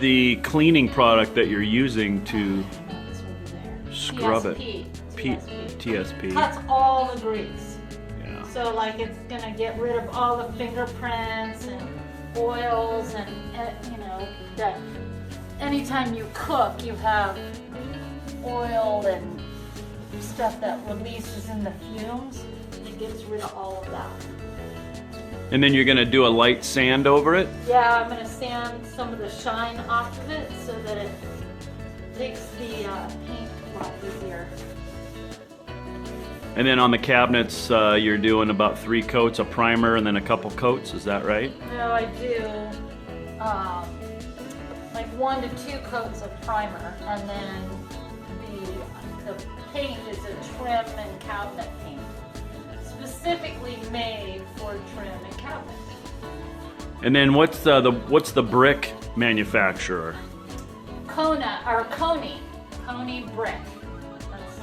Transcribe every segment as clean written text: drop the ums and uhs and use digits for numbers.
the cleaning product that you're using to It's over there. scrub TSP. it? TSP. Cuts all the grease. Yeah. So like it's gonna get rid of all the fingerprints and oils and you know, that anytime you cook you have oil and stuff that releases in the fumes. It gets rid of all of that. And then you're going to do a light sand over it? Yeah, I'm gonna sand some of the shine off of it so that it takes the paint a lot easier. And then on the cabinets, you're doing about 3 coats of primer and then a couple coats, is that right? No, I do like 1 to 2 coats of primer, and then the paint is a trim and cabinet paint, specifically made for trim and cabinet. And then what's the brick manufacturer? KONI brick. That's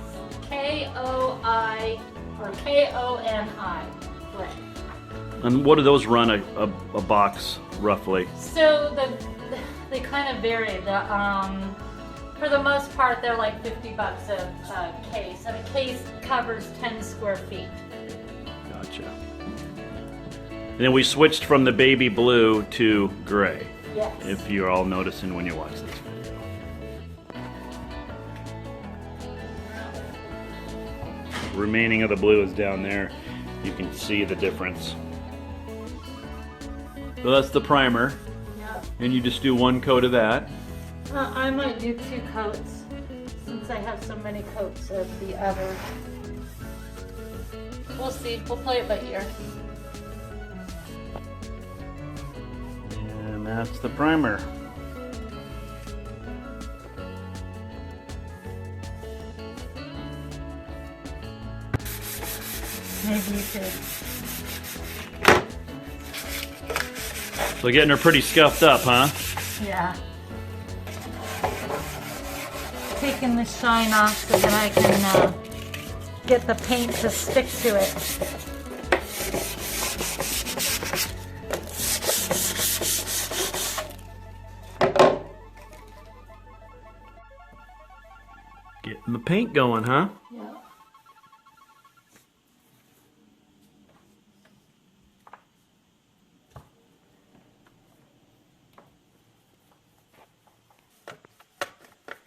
K-O-I or K-O-N-I brick. And what do those run a box roughly? So they kind of vary. For the most part, they're like $50 a case, and a case covers 10 square feet. Gotcha. And then we switched from the baby blue to gray. Yes. If you're all noticing when you watch this video. The remaining of the blue is down there. You can see the difference. So that's the primer. Yep. And you just do 1 coat of that. I might do 2 coats since I have so many coats of the other. We'll see. We'll play it by ear. And that's the primer. Maybe you could. So getting her pretty scuffed up, huh? Yeah. Taking the shine off so that I can get the paint to stick to it. Getting the paint going, huh? Yeah.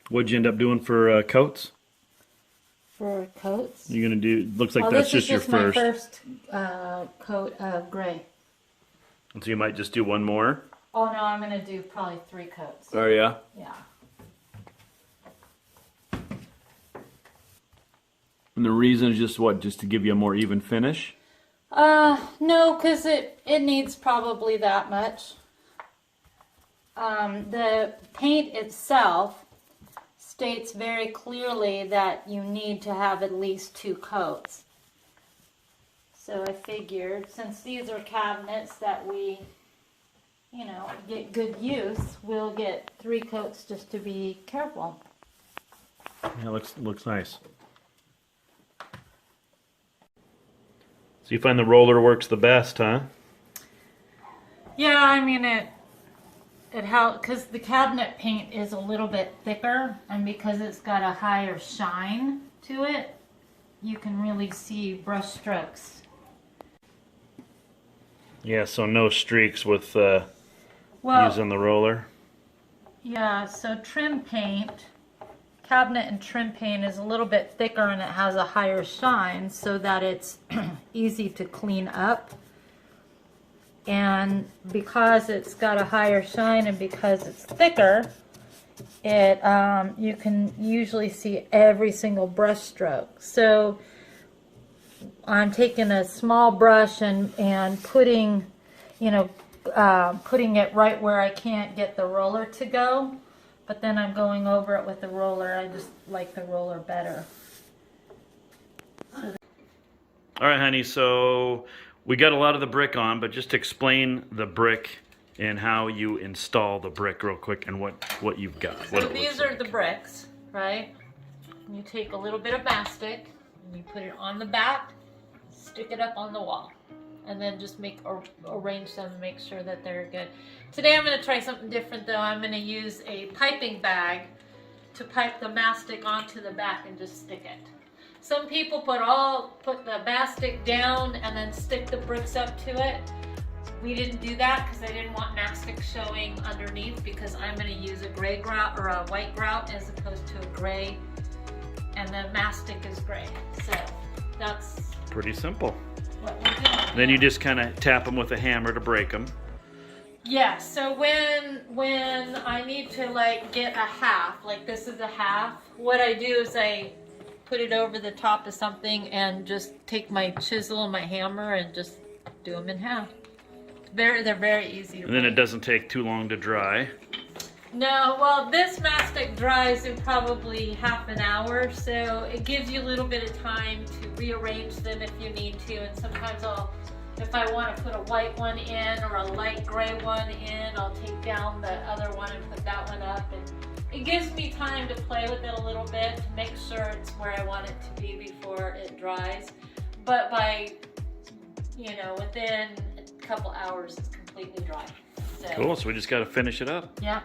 What'd you end up doing for coats? For coats? You're gonna do, looks like Oh, that's this is your just my first. first coat of gray. And so you might just do 1 more? Oh no, I'm gonna do probably 3 coats. Oh yeah? Yeah. And the reason is just what? Just to give you a more even finish? No, because it needs probably that much. The paint itself states very clearly that you need to have at least 2 coats. So I figured since these are cabinets that we, you know, get good use, we'll get 3 coats just to be careful. Yeah, looks nice. So you find the roller works the best, huh? Yeah, I mean it helps because the cabinet paint is a little bit thicker, and because it's got a higher shine to it, you can really see brush strokes. Yeah, so no streaks with Well, using the roller. yeah, so trim paint, cabinet and trim paint is a little bit thicker and it has a higher shine so that it's easy to clean up. And because it's got a higher shine and because it's thicker, it you can usually see every single brush stroke. So I'm taking a small brush and putting, you know, putting it right where I can't get the roller to go, but then I'm going over it with the roller. I just like the roller better. All right, honey, so we got a lot of the brick on, but just explain the brick and how you install the brick real quick and what you've got. So these are the bricks, right? You take a little bit of mastic and you put it on the back, stick it up on the wall. and then just arrange them and make sure that they're good. Today I'm going to try something different though. I'm going to use a piping bag to pipe the mastic onto the back and just stick it. Some people put the mastic down and then stick the bricks up to it. We didn't do that because I didn't want mastic showing underneath, because I'm going to use a gray grout or a white grout as opposed to a gray, and the mastic is gray. So that's Pretty simple. what we're doing. Then you just kind of tap them with a hammer to break them. Yeah, so when I need to like get a half, like this is a half, what I do is I put it over the top of something and just take my chisel and my hammer and just do them in half. They're very easy to And then it break. doesn't take too long to dry. No, well, this mastic dries in probably half an hour, so it gives you a little bit of time to rearrange them if you need to. And sometimes if I want to put a white one in or a light gray one in, I'll take down the other one and put that one up. And it gives me time to play with it a little bit to make sure it's where I want it to be before it dries. But by, within a couple hours, it's completely dry. So, Cool, so we just got to finish it up. yeah.